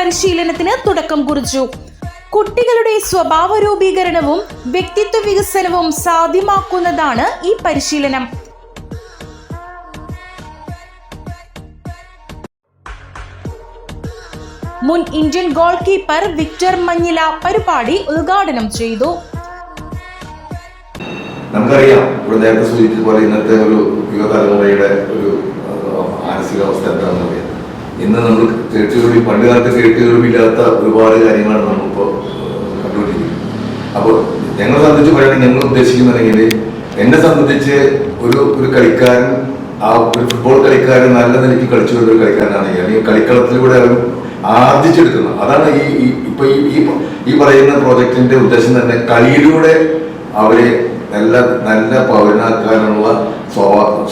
പരിശീലനത്തിന് തുടക്കം കുറിച്ചു. കുട്ടികളുടെ സ്വഭാവ രൂപീകരണവും വ്യക്തിത്വ വികസനവും സാധ്യമാക്കുന്നതാണ് ഈ പരിശീലനം. മുൻ Indian goal keeper Victor Manjila പരിപാടി ഉദ്ഘാടനം ചെയ്തു. നമുക്കറിയാം, ഇവിടെ നേരത്തെ സൂചിപ്പിച്ചതുപോലെ ഇന്നത്തെ ഒരു യുവതലമുറയുടെ ഒരു മാനസികാവസ്ഥ എന്താണെന്ന് അറിയാം. ഇന്ന് നമ്മൾ കേട്ടുകേൾവി, പണ്ട് കാലത്ത് കേട്ടുകേൾവിയില്ലാത്ത ഒരുപാട് കാര്യങ്ങളാണ് നമ്മളിപ്പോൾ കണ്ടുകൊണ്ടിരിക്കുന്നത്. അപ്പോൾ ഞങ്ങളെ സംബന്ധിച്ച് പറയുകയാണെങ്കിൽ ഞങ്ങൾ ഉദ്ദേശിക്കുന്നുണ്ടെങ്കിൽ, എന്നെ സംബന്ധിച്ച് ഒരു കളിക്കാരൻ, ആ ഒരു ഫുട്ബോൾ കളിക്കാരൻ നല്ല നിലയ്ക്ക് കളിച്ചു വരുന്ന ഒരു കളിക്കാരനാണെങ്കിൽ, അല്ലെങ്കിൽ കളിക്കളത്തിലൂടെ അവർ ആർജിച്ചെടുക്കുന്നത്, അതാണ് ഈ പറയുന്ന പ്രോജക്റ്റിന്റെ ഉദ്ദേശം തന്നെ. കളിയിലൂടെ അവരെ നല്ല പൗരനാക്കാനുള്ള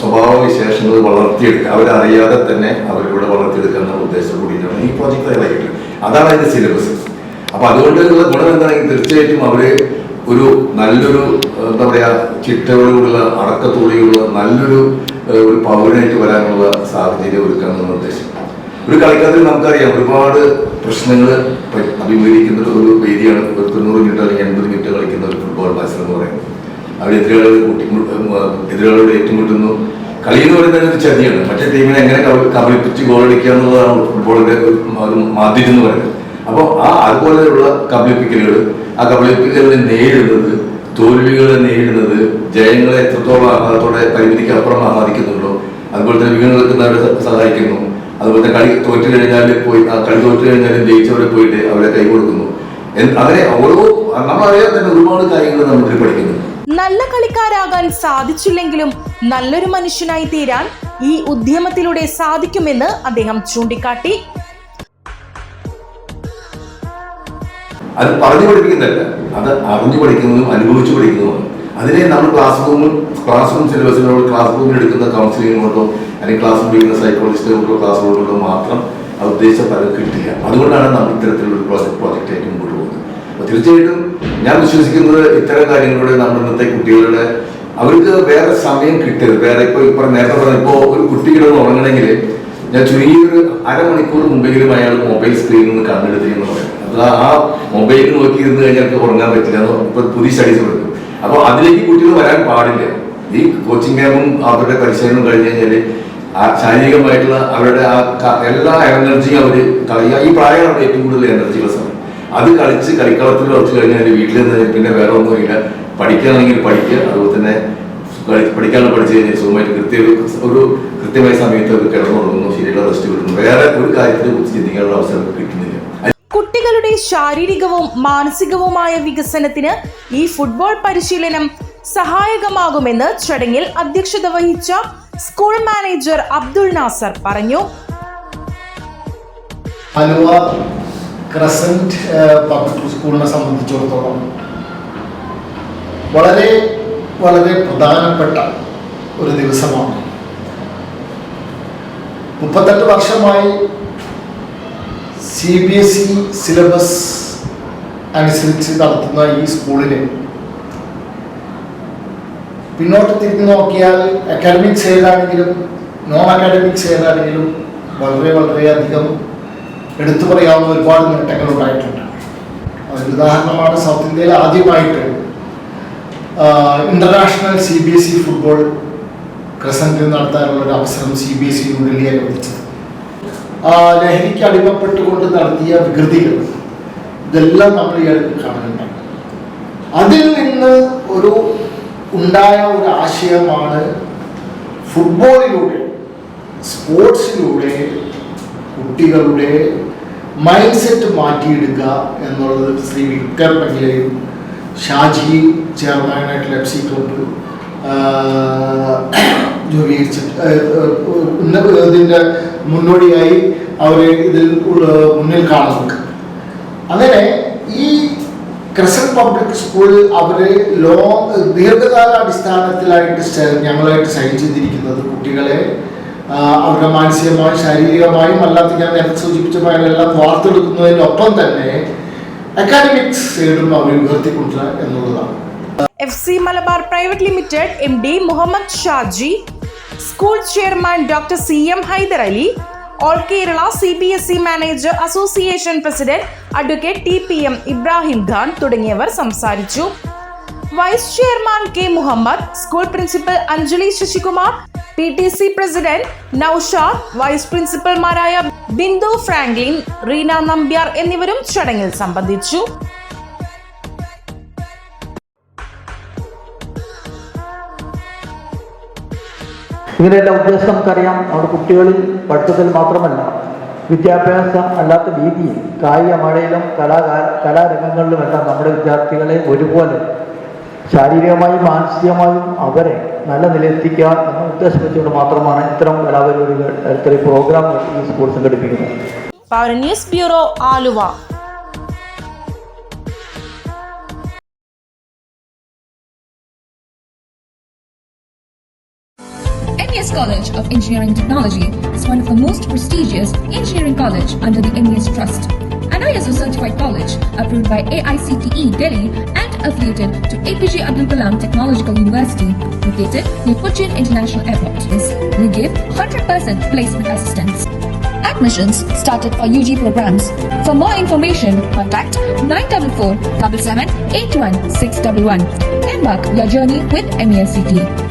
സ്വഭാവ വിശേഷങ്ങൾ വളർത്തിയെടുക്കുക, അവരറിയാതെ തന്നെ അവരിലൂടെ വളർത്തിയെടുക്കുക എന്നുള്ള ഉദ്ദേശം കൂടിയിട്ടാണ് ഈ പ്രോജക്റ്റ് തയ്യാറാക്കിയിട്ടുള്ളത്. അതാണ് അതിന്റെ സിലബസ്. അപ്പൊ അതുകൊണ്ടുള്ള ഗുണം എന്താണെങ്കിൽ, തീർച്ചയായിട്ടും അവര് ഒരു നല്ലൊരു എന്താ പറയാ ചിട്ടയോടുള്ള അടക്കത്തോടെയുള്ള നല്ലൊരു പൗരനായിട്ട് വരാനുള്ള സാഹചര്യം ഒരുക്കുക എന്നുള്ള ഉദ്ദേശം. ഒരു കളിക്കളത്തിൽ നമുക്കറിയാം ഒരുപാട് പ്രശ്നങ്ങൾ അഭിമുഖീകരിക്കുന്ന ഒരു വേദിയാണ് 90 മിനിറ്റ് അല്ലെങ്കിൽ 80 മിനിറ്റ് കളിക്കുന്ന ഒരു ഫുട്ബോൾ മത്സരം എന്ന് പറയുന്നത്. അവർ എതിരാളികളോട് ഏറ്റുമുട്ടുന്നു. കളി എന്ന് പറയുന്നത് ഒരു ചതിയാണ്. മറ്റേ ടീമിനെ എങ്ങനെ കബളിപ്പിച്ച് ഗോളടിക്കുക എന്നുള്ളതാണ് ഫുട്ബോളിന്റെ മാധ്യമം എന്ന് പറയുന്നത്. അപ്പോൾ അതുപോലെയുള്ള കബളിപ്പിക്കലുകൾ, ആ കബളിപ്പിക്കലിനെ നേരിടുന്നത്, തോൽവികളെ നേരിടുന്നത്, ജയങ്ങളെ എത്രത്തോളം ആഹ്ലാദത്തോടെ പരിമിതിക്ക് അപ്പുറം ആഹ്ലാദിക്കുന്നുണ്ടോ, അതുപോലെ തന്നെ വീണ് നിൽക്കുന്നവരെ സഹായിക്കുന്നു. അതുപോലെ കളി തോറ്റു കഴിഞ്ഞാൽ ജയിച്ചവരെ പോയിട്ട് അവരെ കൈ കൊടുക്കുന്നു. അങ്ങനെ ഓരോ നമ്മളറിയാൻ തന്നെ ഒരുപാട് കാര്യങ്ങൾ നമ്മൾ പഠിക്കുന്നുണ്ട്. നല്ല കളിക്കാരാകാൻ സാധിച്ചില്ലെങ്കിലും നല്ലൊരു മനുഷ്യനായി തീരാൻ ഈ ഉദ്യമത്തിലൂടെ സാധിക്കുമെന്ന് അദ്ദേഹം ചൂണ്ടിക്കാട്ടി. അത് പറഞ്ഞു പഠിപ്പിക്കുന്നതല്ല, അത് അറിഞ്ഞു പഠിക്കുന്നതും അനുഭവിച്ചു പഠിക്കുന്നതുമാണ്. അതിനെ നമ്മൾ ക്ലാസ് റൂം സിലബസിനോട്, ക്ലാസ് റൂമിൽ എടുക്കുന്ന കൗൺസിലിംഗ് കൊണ്ടോ അല്ലെങ്കിൽ ക്ലാസ് റൂമിൽ ഇരിക്കുന്ന സൈക്കോളജിസ്റ്റുകൾക്കോ ക്ലാസ് റൂമിലോ മാത്രം ഉദ്ദേശിച്ച ഫലം കിട്ടില്ല. അതുകൊണ്ടാണ് നമ്മൾ ഇത്തരത്തിലുള്ള പ്രോജക്റ്റ് ആയിട്ട് മുമ്പോട്ട് പോകുന്നത്. അപ്പൊ തീർച്ചയായിട്ടും ഞാൻ വിശ്വസിക്കുന്നത്, ഇത്തരം കാര്യങ്ങളിലൂടെ നമ്മൾ ഇന്നത്തെ കുട്ടികളുടെ അവർക്ക് വേറെ സമയം കിട്ടരുത്. വേറെ നേരത്തെ പറഞ്ഞ ഒരു കുട്ടി കിടന്ന് ഉറങ്ങണമെങ്കിൽ ഞാൻ ചുരുങ്ങിയൊരു അരമണിക്കൂർ മുമ്പെങ്കിലും അയാൾ മൊബൈൽ സ്ക്രീനിൽ നിന്ന് കണ്ണെടുത്തിരിക്കുന്നു പറയാം. അത് ആ മൊബൈൽ നോക്കി ഇരുന്ന് കഴിഞ്ഞാൽ ഉറങ്ങാൻ പറ്റില്ല എന്ന് ഇപ്പൊ പുതിയ സ്റ്റഡീസ് കൊടുക്കും. അപ്പൊ അതിലേക്ക് കുട്ടികൾ വരാൻ പാടില്ല. ഈ കോച്ചിങ് ക്യാമ്പും അവരുടെ പരിശീലനം കഴിഞ്ഞ് കഴിഞ്ഞാല് ശാരീരികമായിട്ടുള്ള അവരുടെ എല്ലാ എനർജിയും അവര് കളിക്കുക. ഈ പ്രായമാണ് ഏറ്റവും കൂടുതൽ എനർജിയുള്ള സമയം. അത് കളിച്ച് കളിക്കളത്തിൽ കളിച്ചു കഴിഞ്ഞാൽ വീട്ടിൽ നിന്ന് പിന്നെ വേറെ ഒന്നുമില്ല. പഠിക്കുകയാണെങ്കിൽ പഠിക്കുക, അതുപോലെ തന്നെ പഠിക്കാനുള്ള പഠിച്ചു കഴിഞ്ഞാൽ സുഖമായിട്ട് കൃത്യമായ സമയത്ത് അവർ കിടന്നുറങ്ങുന്നു, ശരിയുള്ള റെസ്റ്റ് കിട്ടുന്നു. വേറെ ഒരു കാര്യത്തിനെ കുറിച്ച് ചിന്തിക്കാനുള്ള അവസരം കിട്ടുന്നില്ല. കുട്ടികളുടെ ശാരീരികവും മാനസികവുമായ വികസനത്തിന് ഈ ഫുട്ബോൾ പരിശീലനം സഹായകമാകുമെന്ന് ചടങ്ങിൽ അധ്യക്ഷത വഹിച്ച സ്കൂൾ മാനേജർ അബ്ദുൾ നാസർ പറഞ്ഞു. ആലുവ ക്രസന്റ് പബ്ലിക് സ്കൂളിനെ സംബന്ധിച്ചിടത്തോളം വളരെ വളരെ പ്രധാനപ്പെട്ട ഒരു ദിവസമാണ്. 38 വർഷമായി CBSE സിലബസ് അനുസരിച്ച് നടത്തുന്ന ഈ സ്കൂളിന് പിന്നോട്ട് തിരിഞ്ഞു നോക്കിയാൽ അക്കാഡമിക്സ് ഏതാണെങ്കിലും നോൺ അക്കാഡമിക്സ് ഏതാണെങ്കിലും വളരെ വളരെയധികം എടുത്തു പറയാവുന്ന ഒരുപാട് നേട്ടങ്ങൾ ഉണ്ടായിട്ടുണ്ട്. അതിന് ഉദാഹരണമാണ് സൗത്ത് ഇന്ത്യയിൽ ആദ്യമായിട്ട് ഇന്റർനാഷണൽ CBSE ഫുട്ബോൾ ക്രസന്റിൽ നടത്താനുള്ള ഒരു അവസരം CBSE ന്യൂഡൽഹി അനുവദിച്ചത്. ലഹരിക്ക് അടിമപ്പെട്ടുകൊണ്ട് നടത്തിയ വികൃതികൾ ഇതെല്ലാം നമ്മൾ ഈ അടുത്ത് കാണുന്നുണ്ട്. അതിൽ നിന്ന് ഉണ്ടായ ഒരു ആശയമാണ് ഫുട്ബോളിലൂടെ, സ്പോർട്സിലൂടെ കുട്ടികളുടെ മൈൻഡ് സെറ്റ് മാറ്റിയെടുക്കുക എന്നുള്ളത്. ശ്രീ വിക്ടർ മഞ്ഞിലയും ഷാജി ചെയർമാനായിട്ടുള്ള FC ക്ലബ്ബ് ഇതിൻ്റെ മുന്നോടിയായി അവർ ഇതിൽ മുന്നിൽ കാണുന്നുണ്ട്. അങ്ങനെ ഈ ക്രസന്റ് പബ്ലിക് സ്കൂൾ അവര് ദീർഘകാല അടിസ്ഥാനത്തിലായിട്ട് ഞങ്ങളായിട്ട് സൈൻ ചെയ്തിരിക്കുന്നത് കുട്ടികളെ അവരുടെ മാനസികമായും ശാരീരികമായും അല്ലാത്ത ഞാൻ നേരത്തെ സൂചിപ്പിച്ച എല്ലാം വാർത്തെടുക്കുന്നതിനൊപ്പം തന്നെ അക്കാഡമിക്സ് സൈഡും അവർ ഉയർത്തിക്കൊണ്ടുവരിക എന്നുള്ളതാണ്. FC Malabar private limited MD Muhammad Shaji, school chairman doctor CM Haider Ali, all Kerala CBSE manager association president advocate TPM Ibrahim Khan തുടങ്ങിയവർ സംസാരിച്ചു. Vice chairman K Muhammad, school principal Anjali Sasikumar, PTC president Naushad, vice പ്രിൻസിപ്പൽമാരായ ബിന്ദു ഫ്രാങ്ക്ലിൻ, റീന നമ്പ്യാർ എന്നിവരും ചടങ്ങിൽ സംബന്ധിച്ചു. ഇതിനെല്ലാം ഉദ്ദേശം നമുക്കറിയാം. നമ്മുടെ കുട്ടികളിൽ പഠിത്തത്തിൽ മാത്രമല്ല, വിദ്യാഭ്യാസം അല്ലാത്ത രീതിയിൽ കായിക മഴയിലും കലാരംഗങ്ങളിലുമെല്ലാം നമ്മുടെ വിദ്യാർത്ഥികളെ ഒരുപോലെ ശാരീരികമായും മാനസികമായും അവരെ നല്ല നിലയെത്തിക്കുക എന്ന ഉദ്ദേശം വെച്ചുകൊണ്ട് മാത്രമാണ് ഇത്തരം കലാപരിപാടികൾ, ഇത്തരം പ്രോഗ്രാമുകൾ ഈ സ്കൂൾ സംഘടിപ്പിക്കുന്നത്. Power news bureau, Aluva. MES College of Engineering Technology is one of the most prestigious engineering college under the MES Trust. An ISO certified college approved by AICTE Delhi and affiliated to APJ Abdul Kalam Technological University, located near Cochin International Airport. We give 100% placement assistance. Admissions started for UG programs. For more information, contact 944 77 81 611. Embark your journey with MESCT.